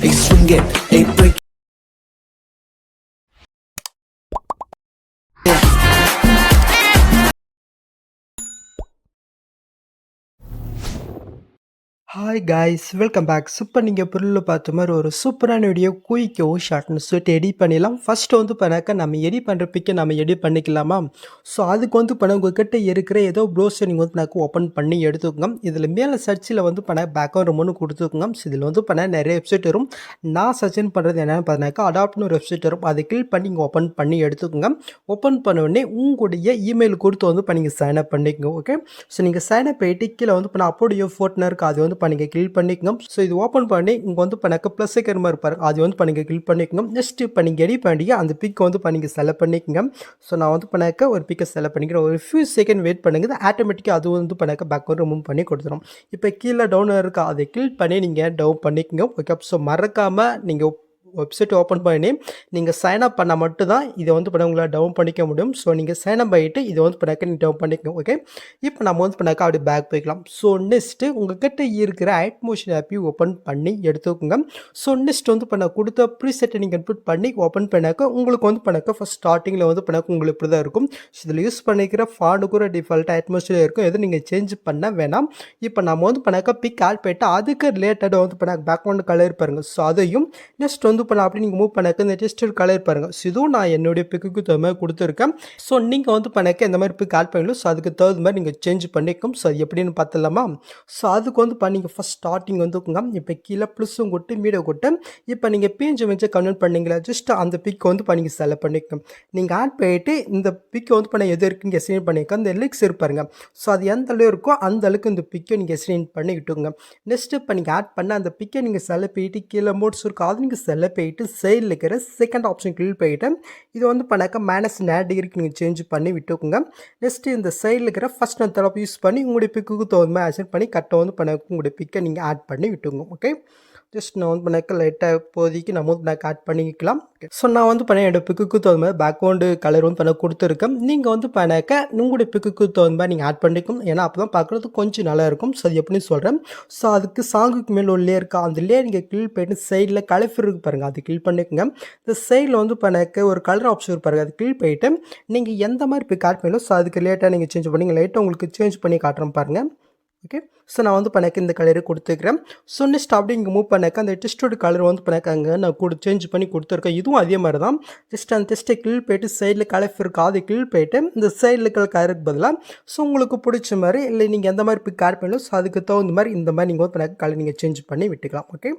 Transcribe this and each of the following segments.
hey swing it, hey break hi guys welcome back. நீங்கள் பொருளில் பார்த்த மாதிரி ஒரு சூப்பரான வீடியோ குயிக்கவும் ஷார்ட்னு சொல்லிட்டு எடிட் பண்ணிடலாம். ஃபஸ்ட்டு வந்து பண்ணாக்க நம்ம எடிட் பண்ணுற பிக்கை நம்ம எடிட் பண்ணிக்கலாமா? ஸோ அதுக்கு வந்து பண்ண உங்கள்கிட்ட இருக்கிற ஏதோ ப்ரௌசர் நீங்கள் வந்து எனக்கு ஓப்பன் பண்ணி எடுத்துக்கோங்க. இதில் மேலே சர்ச்சில் வந்து பண்ண பேக்ரவுண்ட் ரொம்பன்னு கொடுத்துக்கோங்க. ஸோ இதில் வந்து பண்ண நிறைய வெப்சைட் வரும். நான் சர்ச்சன் பண்ணுறது என்னென்னு பார்த்தினாக்கா அடாப்ட்னு ஒரு வெப்சைட் வரும். அதை கிளிக் பண்ணி நீங்கள் ஓப்பன் பண்ணி எடுத்துக்கோங்க. ஓப்பன் பண்ண உடனே உங்களுடைய இமெயில் கொடுத்து வந்து இப்போ நீங்கள் சைன் அப் பண்ணிக்கோங்க. ஓகே, ஸோ நீங்கள் சைன் அப் ஆகிட்டு கீழே வந்து பண்ண அப்போடைய ஃபோட்டோ இருக்குது, அது வந்து நீங்கள் கிளிக் பண்ணிக்கோங்க. ஸோ இது ஓப்பன் பண்ணி இங்கே வந்து பண்ணாக்க ப்ளஸ் ஐக்கன் மாதிரி இருப்பாரு, அது வந்து நீங்கள் கிளிக் பண்ணிக்கோங்க. நெக்ஸ்ட் இப்போ நீங்கள் எடிட் பண்ணி அந்த பிக்கை வந்து நீங்கள் செலக்ட் பண்ணிக்கோங்க. ஸோ நான் வந்து பண்ணாக்க ஒரு பிக்கை செலக்ட் பண்ணிக்கிறேன். ஒரு ஃபியூ செகண்ட் வெயிட் பண்ணுங்க, ஆட்டோமேட்டிக்காக அது வந்து பண்ணாக்க பேக்வர்ட் ரிமூவ் பண்ணி கொடுத்துரும். இப்போ கீழே டவுன் இருக்கா, அதை கிளிக் பண்ணி நீங்கள் டவுன் பண்ணிக்கோங்க. ஓகே, ஸோ மறக்காமல் நீங்கள் வெப்சைட் ஓப்பன் பண்ணி நீங்கள் சைன் அப் பண்ணால் மட்டும்தான் இதை வந்து பண்ண உங்களால் டவுன் பண்ணிக்க முடியும். ஸோ நீங்கள் சைன் அப் ஆகிட்டு இதை வந்து பண்ணாக்க நீங்கள் டவுன் பண்ணிக்கணும். ஓகே, இப்போ நம்ம வந்து பண்ணாக்க அப்படி பேக் போய்க்கலாம். ஸோ நெக்ஸ்ட்டு உங்கள்கிட்ட இருக்கிற ஐட்மோஷன் ஆப்பையும் ஓப்பன் பண்ணி எடுத்துக்கோங்க. ஸோ நெக்ஸ்ட் வந்து பண்ண கொடுத்த ப்ரீசெட்டை நீங்கள் இன்புட் பண்ணி ஓப்பன் பண்ணாக்க உங்களுக்கு வந்து பண்ணாக்க ஃபஸ்ட் ஸ்டார்டிங்கில் வந்து பண்ணாக்க உங்களுக்கு இப்படி தான் இருக்கும். ஸோ இதில் யூஸ் பண்ணிக்கிற ஃபாண்டு கூட டிஃபால்ட்டாக ஐட்மோஷனில் இருக்கும், எதுவும் நீங்கள் சேஞ்ச் பண்ண வேணாம். இப்போ நம்ம வந்து பண்ணாக்க பிக் ஆட் போயிட்டு அதுக்கு ரிலேட்டடாக வந்து பண்ணாக்க பேக்ரவுண்ட் கலர் பாருங்கள். ஸோ அதையும் நெக்ஸ்ட் வந்து பண்ண அப்படி நீங்கள் மூவ் பண்ணாக்க இந்த டெஸ்டர் கலர் பாருங்கள். ஸோ இதுவும் நான் என்னுடைய பிக்குக்கு தகுந்த மாதிரி கொடுத்துருக்கேன். ஸோ நீங்கள் வந்து பண்ணாக்க இந்த மாதிரி பிக் ஆட் பண்ணலாம். ஸோ அதுக்கு தகுந்த மாதிரி நீங்கள் சேஞ்ச் பண்ணிக்கும். ஸோ அது எப்படின்னு பார்த்துலாமா? ஸோ அதுக்கு வந்து நீங்கள் ஃபஸ்ட் ஸ்டார்டிங் வந்துக்குங்க. இப்போ கீழே ப்ளஸும் கொட்டு மீடியோ கொட்டு இப்போ நீங்கள் பேஜ் வச்சு கன்வெர்ட் பண்ணீங்களா, ஜஸ்ட் அந்த பிக்கை வந்து நீங்கள் செலக்ட் பண்ணிக்கோங்க. நீங்கள் ஆட் பண்ணிட்டு இந்த பிக்கை வந்து பண்ண எது இருக்குங்க எஸ்டிமேட் பண்ணிக்க அந்த லிக்ஸ் இருப்பாருங்க. ஸோ அது எந்த அளவு இருக்கோ அந்த அளவுக்கு இந்த பிக்கை நீங்கள் எஸ்டிமேட் பண்ணி விட்டுங்க. நெக்ஸ்ட் இப்போ நீங்கள் ஆட் பண்ண அந்த பிக்கை நீங்கள் செலக்ட் பண்ணிட்டு கீழே மோட்ஸ் இருக்கும், அது நீங்கள் செலக்ட் பண்ணிட்டு சைடில் இருக்கிற செகண்ட் ஆப்ஷன் கிளிக் பண்ணிவிட்டு இது வந்து பண்ணாக்க -90 டிகிரிக்கு நீங்கள் சேஞ்ச் பண்ணி விட்டுக்கோங்க. நெக்ஸ்ட் இந்த சைடில் இருக்கிற ஃபஸ்ட் அண்ட் தேர்ட் யூஸ் பண்ணி உங்களுடைய பிக்குக்கு தகுந்த மாதிரி ஆக்சன் பண்ணி கரெக்டாக வந்து பண்ணாக்க உங்களுடைய பிக்கை நீங்கள் ஆட் பண்ணி விட்டுக்கோங்க. ஓகே, ஜஸ்ட் நான் வந்து பண்ணாக்க லைட்டாக இப்போதைக்கு நம்ம வந்து நான் ஆட் பண்ணிக்கலாம். ஸோ நான் வந்து பண்ண என்னோட பிக்குக்கு தகுந்த மாதிரி பேக்ரவுண்டு கலர் வந்து பண்ண கொடுத்துருக்கேன். நீங்கள் வந்து பண்ணாக்க உங்களுடைய பிக்குக்கு தகுந்த மாதிரி நீங்கள் ஆட் பண்ணிக்கும். ஏன்னா அப்போ தான் பார்க்குறது கொஞ்சம் நல்லா இருக்கும். ஸோ அது எப்படின்னு சொல்கிறேன். ஸோ அதுக்கு சாங்குக்கு மேலே ஒரு லேயர் இருக்கா, அந்த லேயர் நீங்கள் கிளிக் பண்ணிட்டு சைடில் கலர் இருக்கு பாருங்கள், அது கிளிக் பண்ணிக்கோங்க. இந்த சைடில் வந்து பண்ணாக்க ஒரு கலர் ஆப்ஷன் பாருங்கள், அது கிளிக் பண்ணிவிட்டு நீங்கள் எந்த மாதிரி பிக் ஆட் பண்ணலாம். ஸோ அதுக்கு லேட்டாக நீங்கள் சேஞ்ச் பண்ணி லைட்டாக உங்களுக்கு சேஞ்ச் பண்ணி காட்டுறேன் பாருங்கள். ஓகே, ஸோ நான் வந்து பண்ணாக்க இந்த கலரை கொடுத்துக்கிறேன். ஸோ நெக்ஸ்ட் அப்படி இங்கே மூவ் பண்ணாக்க அந்த டெஸ்ட்டோட கலர் வந்து பண்ணாக்க அங்கே நான் சேஞ்ச் பண்ணி கொடுத்துருக்கேன். இதுவும் அதே மாதிரி தான். ஜஸ்ட் அந்த டெஸ்ட்டை கிளிக் போயிட்டு சைடில் கலர் இருக்கா, அதை கிளிக் போயிட்டு இந்த சைடில் இருக்கிற கலருக்கு பதிலாக ஸோ உங்களுக்கு பிடிச்ச மாதிரி இல்லை நீங்கள் எந்த மாதிரி பிக் ஆட் பண்ணலாம். ஸோ அதுக்கு தகுந்த மாதிரி இந்த மாதிரி நீங்கள் வந்து பண்ணாக்க கலர் நீங்கள் சேஞ்ச் பண்ணி விட்டுக்கலாம். ஓகே,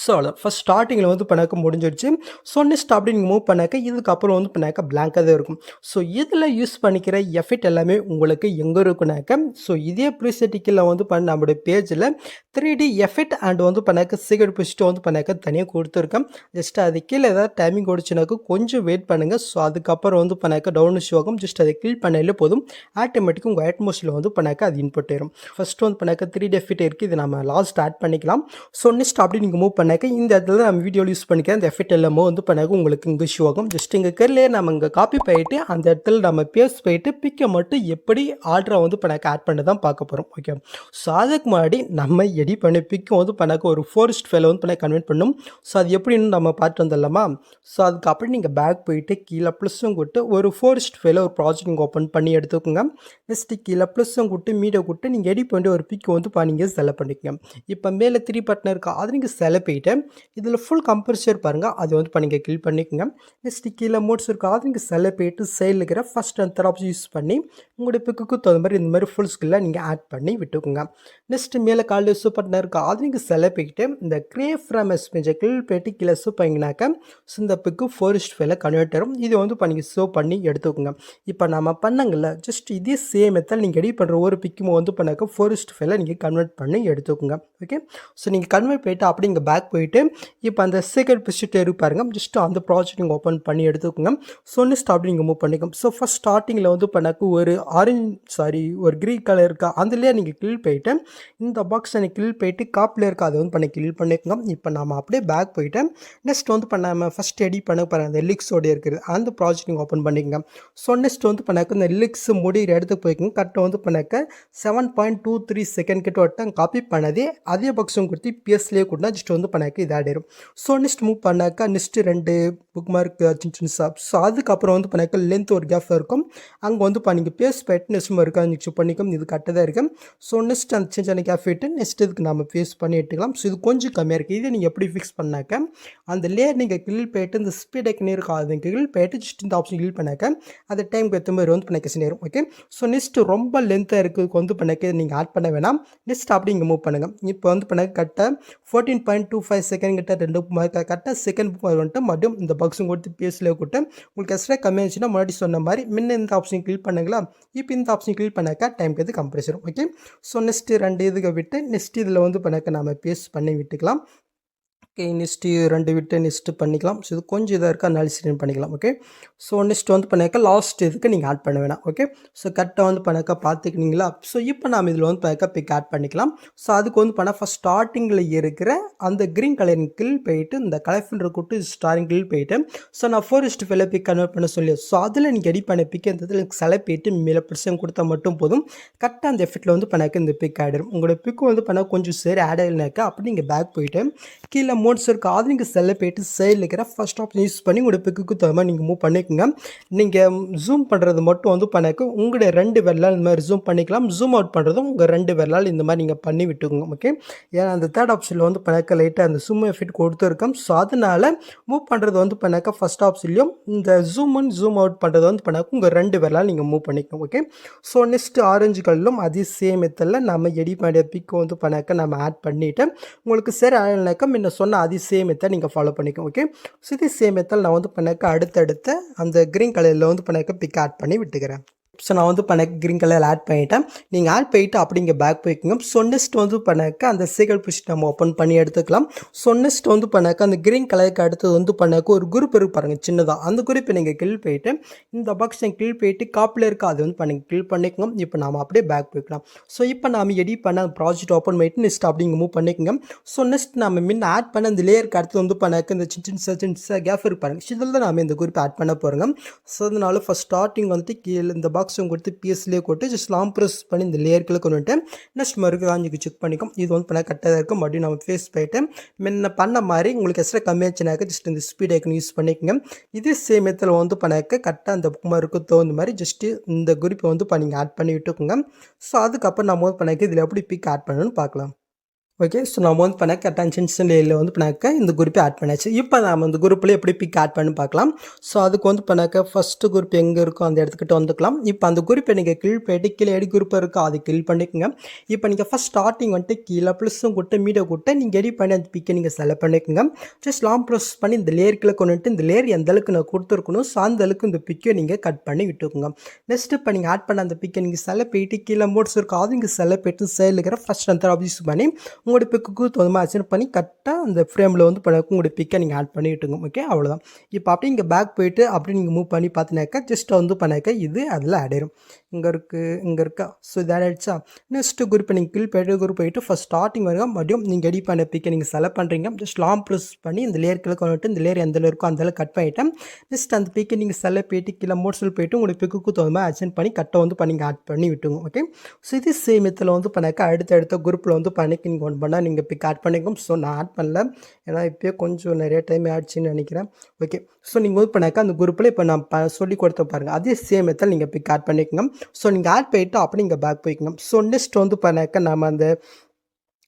ஸோ அவ்வளோ ஃபஸ்ட் ஸ்டார்டிங்கில் வந்து பண்ணாக்க முடிஞ்சிடுச்சு. ஸோ நெக்ஸ்ட் அப்படி நீங்கள் மூவ் பண்ணாக்க இதுக்கப்புறம் வந்து பண்ணாக்க பிளாங்காக தான் இருக்கும். ஸோ இதில் யூஸ் பண்ணிக்கிற எஃபெக்ட் எல்லாமே உங்களுக்கு எங்கே இருக்குனாக்க ஸோ இதே ப்ரீசெட்டிக்கில் வந்து பண்ண நம்மளுடைய பேஜில் 3D எஃபெக்ட் அண்ட் வந்து பண்ணாக்க சீக்கிரம் பிடிச்சிட்டு வந்து பண்ணாக்க தனியாக கொடுத்துருக்கேன். ஜஸ்ட் அது கீழே ஏதாவது டைமிங் ஓடிச்சுனாக்க கொஞ்சம் வெயிட் பண்ணுங்கள். ஸோ அதுக்கப்புறம் வந்து பண்ணாக்க டவுன் ஷோ ஆகும். ஜஸ்ட் அதை கிளிக் பண்ணாலே போதும், ஆட்டோமேட்டிக்காக உங்கள் அட்மோஸ்டில் வந்து பண்ணாக்க அது இன்புட் ஆயிரும். ஃபஸ்ட்டு வந்து பண்ணாக்க 3D எஃபெக்ட் இருக்குது, இது நம்ம லாஸ்ட் ஆட் பண்ணிக்கலாம். ஸோ நெக்ஸ்ட் அப்படி நீங்கள் மூவ் பண்ணாக்க இந்த இடத்துல நம்ம வீடியோவில் யூஸ் பண்ணிக்க அந்த எஃபெக்ட் எல்லாமே வந்து பண்ணாக்க உங்களுக்கு இங்கே ஷோ ஆகும். ஜஸ்ட் இங்கே கீழே நம்ம இங்கே காப்பி போயிட்டு அந்த இடத்துல நம்ம பேஸ்ட் போயிட்டு பிக்கை மட்டும் எப்படி ஆர்டரை வந்து பண்ணாக்க ஆட் பண்ணி தான் பார்க்க போகிறோம். ஓகே, ஸோ அதுக்கு முன்னாடி நம்ம எடிட் பண்ணி பிக்கை வந்து பண்ணாக்க ஒரு ஃபோரஸ்ட் ஃபைலை வந்து பண்ண கன்வெர்ட் பண்ணணும். ஸோ அது எப்படின்னு நம்ம பார்த்து வந்துடலாமா? ஸோ அதுக்கு அப்படி நீங்கள் பேக் போயிட்டு கீழே ப்ளஸும் கொடுத்து ஒரு ஃபோரஸ்ட் ஃபைலை ஒரு ப்ராஜெக்ட் நீங்கள் ஓப்பன் பண்ணி எடுத்துக்கோங்க. நெக்ஸ்ட்டு கீழே ப்ளஸும் கொடுத்து மீடியோ கொடுத்து நீங்கள் எடிட் பண்ணி ஒரு பிக்கை வந்து நீங்கள் செலக்ட் பண்ணிக்கோங்க. இப்போ மேலே 3 பட்டன் இருக்கா, அது நீங்கள் செலக்ட் பண்ணிட்டு இதில் ஃபுல் கம்பல்சர் பாருங்கள், அது வந்து நீங்கள் கிளிக் பண்ணிக்கோங்க. நெக்ஸ்ட்டு கீழே மோட்ஸ் இருக்கா, அது நீங்கள் செலக்ட் பண்ணிட்டு சைடில் இருக்கிற first and third option use பண்ணி உங்களுடைய பிக்குக்கு தகுந்த மாதிரி இந்த மாதிரி ஃபுல் ஸ்கில்லை நீங்கள் ஆட் பண்ணி விட்டுக்கோங்க. நெக்ஸ்ட்டு மேலே கால் சூப்பர் இருக்கா, அது நீங்கள் செலக்ட் பண்ணிட்டு இந்த கிரியேட் ஃப்ரம் எஸ்பெஞ்சை கிளிக் பண்ணிட்டு கீழே ஷோ பண்ணிங்கனாக்க இந்த பிக்கு ஃபோரஸ்ட் ஃபைலை கன்வெர்ட் ஆகும். இது வந்து நீங்கள் ஷோ பண்ணி எடுத்துக்கோங்க. இப்போ நம்ம பண்ணங்கள்ல ஜஸ்ட் இதே சேம் மெத்தட் நீங்கள் எடிட் பண்ணுற ஒரு பிக்குமோ வந்து பண்ணாக்க ஃபோரஸ்ட் ஃபைலை நீங்கள் கன்வெர்ட் பண்ணி எடுத்துக்கோங்க. ஓகே, ஸோ நீங்கள் கன்வெர்ட் பண்ணிட்டு அப்படி இங்கே பேக் போயிட்டு இப்போ அந்த செகண்ட் பிசிட்டு இருப்பாருங்க, ஜஸ்ட் அந்த ப்ராஜெக்ட் நீங்கள் ஓப்பன் பண்ணி எடுத்துக்கோங்க. ஸோ நெக்ஸ்ட் அப்படி நீங்கள் மூவ் பண்ணிக்கோங்க. ஸோ ஃபஸ்ட் ஸ்டார்டிங்கில் வந்து பண்ணாக்க ஒரு ஒரு க்ரீன் கலர் இருக்கா, அதுலேயே நீங்கள் கிளிக் போயிட்டு இந்த பாக்ஸ் எனக்கு கிளிக் போயிட்டு காப்பில் இருக்கா, அதை வந்து கிளிக் பண்ணிக்கோங்க. இப்போ நம்ம அப்படியே பேக் போயிட்டு நெக்ஸ்ட் வந்து பண்ணாமல் ஃபஸ்ட் எடிட் பண்ண பாருங்கள், அந்த லிக்ஸோடு இருக்குது அந்த ப்ராஜெக்ட் நீங்கள் ஓப்பன் பண்ணிக்கோங்க. ஸோ நெக்ஸ்ட் வந்து பண்ணாக்க இந்த லிக்ஸ் முடிகிற இடத்துக்கு போய்க்கோங்க. கரெக்டாக வந்து பண்ணாக்க 7.23 செகண்ட் கிட்ட வட்டம் காப்பி பண்ணதே அதே பாக்ஸும் கொடுத்து பிஎஸ்லேயே கூட ஜஸ்ட் வந்து வந்து பண்ணாக்க இது ஆட் ஆயிரும். ஸோ நெக்ஸ்ட் மூவ் பண்ணாக்கா நெக்ஸ்ட்டு 2 புக் மார்க் சின்ன சின்னசா. ஸோ அதுக்கப்புறம் வந்து பண்ணாக்க லென்த் ஒரு கேப் இருக்கும். அங்கே வந்து நீங்கள் பேஸ்ட் பண்ணிட்டு நெக்ஸ்ட் மறுக்கா செக் பண்ணிக்கும். இது கரெக்டாக தான் இருக்குது. ஸோ நெக்ஸ்ட் அந்த சின்ன சின்ன கேப் விட்டு நெக்ஸ்ட் இதுக்கு நம்ம பேஸ்ட் பண்ணி எடுத்துக்கலாம். ஸோ இது கொஞ்சம் கம்மியாக இருக்குது. இதை நீங்கள் எப்படி ஃபிக்ஸ் பண்ணாக்க அந்த லேயர் நீங்கள் கிளிக் போயிட்டு இந்த ஸ்பீட் ஐக்கன் இருக்கும் அது கிளிக் போயிட்டு ஜஸ்ட் இந்த ஆப்ஷன் கிளிக் பண்ணாக்க அந்த டைமுக்கு ஏற்ற மாதிரி வந்து பண்ணாக்க நேரும். ஓகே, ஸோ நெக்ஸ்ட் ரொம்ப லென்த்தாக இருக்குது வந்து பண்ணாக்க நீங்கள் ஆட் பண்ண வேணாம். நெக்ஸ்ட் அப்படி இங்கே மூவ் பண்ணுங்கள். இப்போ வந்து பண்ணாக்க கரெக்டாக 14.25 செகண்ட் கிட்ட 2 கரெக்டாக செகண்ட் புக் வந்துட்டு மறுபடியும் இந்த பாக்ஸும் கொடுத்து பேஸில் கொடுத்து உங்களுக்கு எக்ஸ்ட்ரா கம்மியாச்சுன்னா முன்னாடி சொன்ன மாதிரி முன்ன இந்த ஆப்ஷன் கிளிக் பண்ணுங்களா. இப்போ இந்த ஆப்ஷன் கிளிக் பண்ணாக்கா டைமுக்கு எது கம்ப்ரஸரும். ஓகே, ஸோ நெக்ஸ்ட்டு 2 இதுக்கு விட்டு நெக்ஸ்ட் இதில் வந்து பண்ணாக்க நம்ம பேஸ்ட் பண்ணி விட்டுக்கலாம். ஓகே, நெக்ஸ்ட்டு 2 விட்டு நெக்ஸ்ட்டு பண்ணிக்கலாம். ஸோ இது கொஞ்சம் இதாக இருக்குது அதனால ஸ்க்ரீன் பண்ணிக்கலாம். ஓகே, ஸோ நெக்ஸ்ட் வந்து பண்ணாக்க லாஸ்ட் இதுக்கு நீங்கள் ஆட் பண்ண வேணாம். ஓகே, ஸோ கரெக்டாக வந்து பண்ணாக்கா பார்த்துக்கினீங்களா. ஸோ இப்போ நாம் இதில் வந்து பண்ணாக்கா பிக் ஆட் பண்ணிக்கலாம். ஸோ அதுக்கு வந்து பண்ணால் ஃபஸ்ட் ஸ்டார்டிங்கில் இருக்கிற அந்த க்ரீன் கலரின் கீழ் போயிட்டு இந்த கலர் ஃபில்டர் கூட்டு ஸ்டாரிங் கீழ் போயிட்டு ஸோ நான் 4:5 பிக் கன்வெர்ட் பண்ண சொல்லி ஸோ அதில் நீங்கள் எடிட் பண்ண பிக் இந்த எனக்கு செலக்ட் போயிட்டு மேலே % கொடுத்தா மட்டும் போதும். கரெக்டாக அந்த எஃபெக்ட்டில் வந்து பண்ணாக்க இந்த பிக் ஆகிடும். உங்களோட பிக்கு வந்து பண்ணால் கொஞ்சம் சரி ஆட் ஆகினாக்கா அப்படி நீங்கள் பேக் போயிட்டு கீழே மோட்ஸ் இருக்குது அது நீங்கள் செல்ல போய்ட்டு சைடில் இருக்கிற ஃபஸ்ட் ஆப்ஷன் யூஸ் பண்ணி உங்களோட பிக்குக்கு தகுந்த நீங்கள் மூவ் பண்ணிக்கோங்க. நீங்கள் ஜூம் பண்ணுறது மட்டும் வந்து பண்ணாக்க உங்களுடைய 2 விரலால் இந்த மாதிரி ஜூம் பண்ணிக்கலாம். ஜூம் அவுட் பண்ணுறதும் உங்கள் 2 விரலால் இந்த மாதிரி நீங்கள் பண்ணி விட்டுக்கோங்க. ஓகே, ஏன்னா அந்த தேர்ட் ஆப்ஷனில் வந்து பண்ணாக்க லைட்டாக அந்த ஜூம் எஃபெக்ட் கொடுத்துருக்கோம். ஸோ அதனால் மூவ் பண்ணுறது வந்து பண்ணாக்க ஃபஸ்ட் ஆப்ஷன்லையும் இந்த ஜூம் அண்ட் ஜூம் அவுட் பண்ணுறது வந்து பண்ணாக்க உங்கள் 2 விரலால் நீங்கள் மூவ் பண்ணிக்கோங்க. ஓகே, ஸோ நெக்ஸ்ட் ஆரஞ்சு கலரும் அதே சேம் மெத்தடில் நம்ம எடிட் பண்ணிய பிக்கு வந்து பண்ணாக்க நம்ம ஆட் பண்ணிவிட்டு உங்களுக்கு சரி ஆகலைனாக்கா முன்ன சொன்ன அதே சேம் மெத்தட் நீங்கள் ஃபாலோ பண்ணிக்கோங்க. ஓகே, ஸோ இதே சேம் மெத்தட் நான் வந்து பண்ணாக்க அடுத்தடுத்த அந்த க்ரீன் கலரில் வந்து பண்ணாக்க பிக் ஆட் பண்ணி விட்டுக்கிறேன். ஸோ நான் வந்து பண்ண க்ரீன் கலர் ஆட் பண்ணிவிட்டேன். நீங்கள் ஆட் பண்ணிவிட்டு அப்படி இங்கே பேக் போய்க்குங்க. ஸோ நெக்ஸ்ட் வந்து பண்ணாக்க அந்த சீக்கிரம் புஷ் நம்ம ஓப்பன் பண்ணி எடுத்துக்கலாம். ஸோ நெக்ஸ்ட் வந்து பண்ணாக்க அந்த க்ரீன் கலருக்கு அடுத்தது வந்து பண்ணாக்க ஒரு குரூப் இருக்கு பாருங்கள் சின்னதாக. அந்த குரூப்பை நீங்கள் கில் போயிட்டு இந்த பாக்ஸ் நீங்கள் கில் போயிட்டு காப்பில் இருக்க அது வந்து பண்ணி கில் பண்ணிக்கோங்க. இப்போ நாம் அப்படியே பேக் போய்க்கலாம். ஸோ இப்போ நாம் எடிட் பண்ண ப்ராஜெக்ட் ஓப்பன் பண்ணிட்டு நெக்ஸ்ட் அப்படி இங்கே மூவ் பண்ணிக்கோங்க. ஸோ நெக்ஸ்ட் நம்ம முன்ன ஆட் பண்ண அந்த லேயருக்கு அடுத்து வந்து பண்ணாக்க இந்த சின்ன சின்ன கேப் இருக்கு பாருங்கள். இதில் தான் நாம் இந்த குரூப் ஆட் பண்ண போகிறோங்க. ஸோ அதனால ஃபஸ்ட் ஸ்டார்டிங் வந்துட்டு கீழே இந்த பாக்ஸ் கொடுத்து பிஎஸ்லேயே கொடுத்து ஜஸ்ட் லாங் ப்ரெஸ் பண்ணி இந்த லேயர்க்குள்ள கொண்டுட்டு நெக்ஸ்ட் மறுக்க காஞ்சிக்கு செக் பண்ணிக்கும். இது வந்து பண்ண கரெக்டாக இருக்கும். மறுபடியும் நம்ம ஃபேஸ் போயிட்டு முன்ன பண்ண மாதிரி உங்களுக்கு எக்ஸ்ட்ரா கம்மியாச்சுனாக்க ஜஸ்ட் இந்த ஸ்பீட் ஐக்கன் யூஸ் பண்ணிக்கோங்க. இதே சேம் மெத்தடில் வந்து பண்ணாக்க கரெக்டாக அந்த புக் மார்க்கு தகுந்த மாதிரி ஜஸ்ட்டு இந்த குரூப்பை வந்து நீங்கள் ஆட் பண்ணி விட்டுக்கோங்க. ஸோ அதுக்கப்புறம் நம்ம வந்து பண்ணாக்க இதில் எப்படி பிக் ஆட் பண்ணணும்னு பார்க்கலாம். ஓகே, ஸோ நம்ம வந்து பண்ணாக்க அட்டென்ஷன் லேயரில் வந்து பண்ணாக்க இந்த குரூப்பை ஆட் பண்ணியாச்சு. இப்போ நம்ம இந்த குரூப்பில் எப்படி பிக் ஆட் பண்ணி பார்க்கலாம். ஸோ அதுக்கு வந்து பண்ணாக்க ஃபஸ்ட்டு குரூப் எங்கே இருக்கோ அந்த இடத்துக்கிட்ட வந்துக்கலாம். இப்போ அந்த குரூப்பை நீங்கள் கில் போய்ட்டு கீழே எடி குரூப் இருக்கோ அதை கில் பண்ணிக்கோங்க. இப்போ நீங்கள் ஃபஸ்ட் ஸ்டார்டிங் வந்துட்டு கீழே ப்ளஸும் கொடுத்து மீடியோ கொடுத்து நீங்கள் எடி பண்ணி அந்த பிக்கை நீங்கள் செலக்ட் பண்ணிக்கோங்க. ஜஸ்ட் லாங் ப்ரெஸ் பண்ணி இந்த லேயருக்குள்ளே கொண்டுட்டு இந்த லேயர் எந்த அளவுக்கு நான் கொடுத்துருக்கணும் ஸோ அந்த அளவுக்கு இந்த பிக்கை நீங்கள் கட் பண்ணி விட்டுக்கோங்க. நெக்ஸ்ட் இப்போ நீங்கள் ஆட் பண்ண அந்த பிக்கை நீங்கள் செலக்ட் போயிட்டு கீழே மோட்ஸ் இருக்கோ அது இங்கே செலக்ட் போயிட்டு சைடில் இருக்கிற ஃபஸ்ட் அந்த யூஸ் பண்ணி உங்களோட பிக்கு தகுந்த அட்ஜஸ்ட் பண்ணி கரெக்டாக அந்த ஃப்ரேமில் வந்து பண்ண உங்களுடைய பிக்கை நீங்கள் ஆட் பண்ணிவிட்டுங்க. ஓகே, அவ்வளோதான். இப்போ அப்படியே இங்கே பேக் போயிட்டு அப்படி நீங்கள் மூவ் பண்ணி பார்த்தினாக்கா ஜஸ்ட் வந்து பண்ணாக்க இது அதில் ஆட் ஆயிரும். இங்கே இருக்கா. ஸோ இது ஆட் ஆகிடுச்சா. நெக்ஸ்ட்டு குரூப் நீங்கள் கில் போய்ட்டு குரூப் போயிட்டு ஃபஸ்ட் ஸ்டார்டிங் வரைக்கும் மறுபடியும் நீங்கள் எடிட் பண்ண பிக்கை நீங்கள் செலக்ட் பண்ணுறீங்க. ஜஸ்ட் லாங் ப்ரெஸ் பண்ணி இந்த லேயர்க்குள்ள கொண்டுட்டு இந்த லேயர் எந்த இருக்கோ அந்த கட் பண்ணிவிட்டேன். நெக்ஸ்ட் அந்த பிக்கை நீங்கள் செலக்ட் போயிட்டு கீழே மோட்ஸில் போயிட்டு உங்களுக்கு பிக்கு தகுந்த அட்ஜஸ்ட் பண்ணி கரெக்டாக வந்து பண்ணி ஆட் பண்ணி விட்டுங்க. ஓகே, ஸோ இது சேம் இதில் வந்து பண்ணாக்க அடுத்த குரூப்பில் வந்து பண்ணி நீங்கள் ஒன் பண்ணால் நீங்கள் பிக் ஆட் பண்ணிக்கும். ஸோ நான் ஆட் பண்ணல ஏன்னா இப்போயே கொஞ்சம் நிறைய டைம் ஆயிடுச்சுன்னு நினைக்கிறேன். ஓகே, ஸோ நீங்கள் வந்து பண்ணாக்க அந்த குரூப்பில் இப்போ நான் சொல்லி கொடுத்த பாருங்கள் அதே சேம் மெத்தட் நீங்கள் பிக் ஆட் பண்ணிக்கோங்க. ஸோ நீங்கள் ஆட் பண்ணிவிட்டு அப்படி நீங்கள் பேக் போய்க்கோங்க. ஸோ நெக்ஸ்ட் வந்து பண்ணாக்க நம்ம அந்த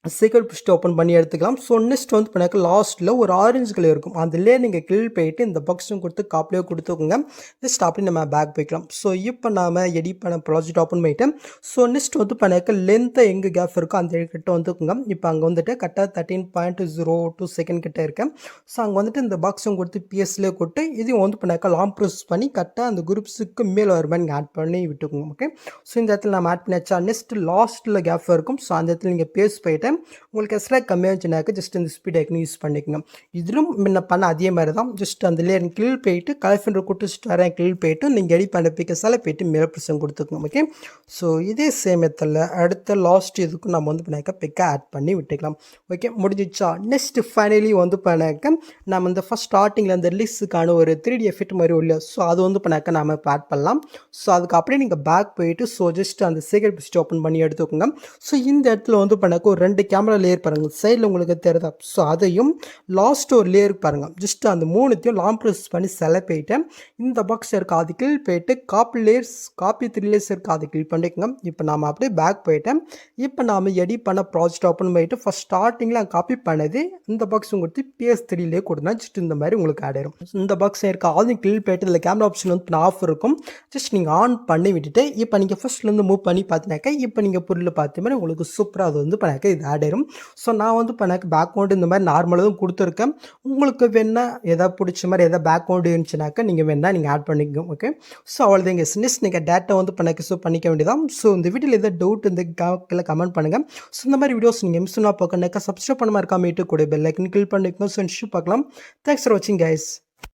சீக்கிரம் புஷ்ட்டு ஓப்பன் பண்ணி எடுத்துக்கலாம். ஸோ நெக்ஸ்ட் வந்து பண்ணாக்க லாஸ்ட்டில் ஒரு ஆரஞ்சு கலர் இருக்கும் அதிலே நீங்கள் கில் போயிட்டு இந்த பாக்ஸும் கொடுத்து காப்பிலே கொடுத்துக்கோங்க. நெக்ஸ்ட் அப்படி நம்ம பேக் போய்க்கலாம். ஸோ இப்போ நாம் எடிட் பண்ண ப்ராஜெக்ட் ஓப்பன் பண்ணிவிட்டு ஸோ நெக்ஸ்ட் வந்து பண்ணாக்க லென்த்தை எங்கே கேப் இருக்கோ அந்த கிட்ட வந்துக்குங்க. இப்போ அங்கே வந்துட்டு கரெக்டாக 13.02 செகண்ட் கிட்ட இருக்கேன். ஸோ அங்கே வந்துட்டு இந்த பாக்ஸும் கொடுத்து பிஎஸ்லேயே கொடுத்து இதையும் வந்து பண்ணாக்க லாங் ப்ரெஸ் பண்ணி கரெக்டாக அந்த குரூப்ஸுக்கு மேலே வர மாதிரி நீங்கள் ஆட் பண்ணி விட்டுக்கோங்க. ஓகே, ஸோ இந்த இடத்துல நம்ம ஆட் பண்ணியாச்சா. நெக்ஸ்ட் லாஸ்ட்டில் கேப் இருக்கும். ஸோ அந்த இடத்துல நீங்கள் பேஸ் போயிட்டு உங்களுக்கு எக்ஸ்ட்ரா கம்மியாச்சுனாக்க ஜஸ்ட் இந்த ஸ்பீட் ஐக்கன் யூஸ் பண்ணிக்கோங்க. இதிலும் முன்ன பண்ண அதே மாதிரி தான். ஜஸ்ட் அந்த லேயர் கிளில் போயிட்டு கலர் ஃபில்டர் கொடுத்து வரேன் கிளில் போயிட்டு நீங்கள் எடிட் பண்ண பிக்கஸால் போயிட்டு மேலே ப்ரெஷன் கொடுத்துக்கோங்க. ஓகே, ஸோ இதே சேம் மெத்தடில் அடுத்த லாஸ்ட் இதுக்கும் நம்ம வந்து பண்ணாக்க பிக்கை ஆட் பண்ணி விட்டுக்கலாம். ஓகே, முடிஞ்சிச்சா. நெக்ஸ்ட் ஃபைனலி வந்து பண்ணாக்க நம்ம இந்த ஃபஸ்ட் ஸ்டார்டிங்கில் அந்த ரிலீஸுக்கான ஒரு 3D எஃபெக்ட் மாதிரி இல்லை. ஸோ அது வந்து பண்ணாக்க நம்ம இப்போ ஆட் பண்ணலாம். ஸோ அதுக்கு அப்படியே நீங்கள் பேக் போயிட்டு ஸோ ஜஸ்ட் அந்த சீக்கிரம் பிஸ்ட் ஓப்பன் பண்ணி எடுத்துக்கோங்க. ஸோ இந்த இடத்துல வந்து பண்ணாக்க ஒரு 2 2 கேமரா லேயர் பாருங்கள் சைடில் உங்களுக்கு தெரியுதா. ஸோ அதையும் லாஸ்ட் ஒரு லேயர் பாருங்கள் ஜஸ்ட் அந்த 3த்தையும் லாங் ப்ரெஸ் பண்ணி செலக்ட் போயிட்டு இந்த பாக்ஸ் இருக்குது அது கீழ் போயிட்டு காப்பி 3 லேயர்ஸ் இருக்குது அது கிளிக் பண்ணிக்கோங்க. இப்போ நாம் அப்படியே பேக் போயிட்டேன். இப்போ நாம் எடிட் பண்ண ப்ராஜெக்ட் ஓப்பன் பண்ணிட்டு ஃபஸ்ட் ஸ்டார்டிங்கில் காப்பி பண்ணது இந்த பாக்ஸ் உங்களுக்கு PS3லேயே கொடுத்தா ஜஸ்ட் இந்த மாதிரி உங்களுக்கு ஆட் ஆயிரும். இந்த பாக்ஸ் இருக்குது அதையும் கிளிக் போயிட்டு இதில் கேமரா ஆப்ஷன் வந்து ஆஃப் இருக்கும். ஜஸ்ட் நீங்கள் ஆன் பண்ணி விட்டுட்டு இப்போ நீங்கள் ஃபஸ்ட்லேருந்து மூவ் பண்ணி பார்த்தினாக்கா இப்போ நீங்கள் பொருள் பார்த்த மாதிரி உங்களுக்கு சூப்பராக அது வந்து பண்ணாக்க இது ஆட் ஆயிரும். ஸோ நான் வந்து பண்ணாக்க பேக்ரவுண்டு இந்த மாதிரி நார்மலாக தான் கொடுத்துருக்கேன். உங்களுக்கு வேணா எதாவது பிடிச்ச மாதிரி எதாவது பேக்ரவுண்டு இருந்துச்சுனாக்கா நீங்கள் வேணால் நீங்கள் ஆட் பண்ணிக்கோங்க. ஓகே, ஸோ அவ்வளோதாங்க நெக்ஸ்ட் நீங்கள் டேட்டா வந்து பண்ணாக்க ஸோ பண்ணிக்க வேண்டியதான். ஸோ இந்த வீடியோவில் எதாவது டவுட் இந்த கீழே கமெண்ட் பண்ணுங்கள். ஸோ இந்த மாதிரி வீடியோஸ் நீங்கள் மிஸ் பண்ணால் பார்க்கணுனாக்கா சப்ஸ்கிரைப் பண்ண மாதிரி இருக்காம கூட பெல் ஐக்கன் கிளிக் பண்ணிக்கோங்க. ஸோ பார்க்கலாம். தேங்க்ஸ் ஃபார் வாட்சிங் கைஸ்.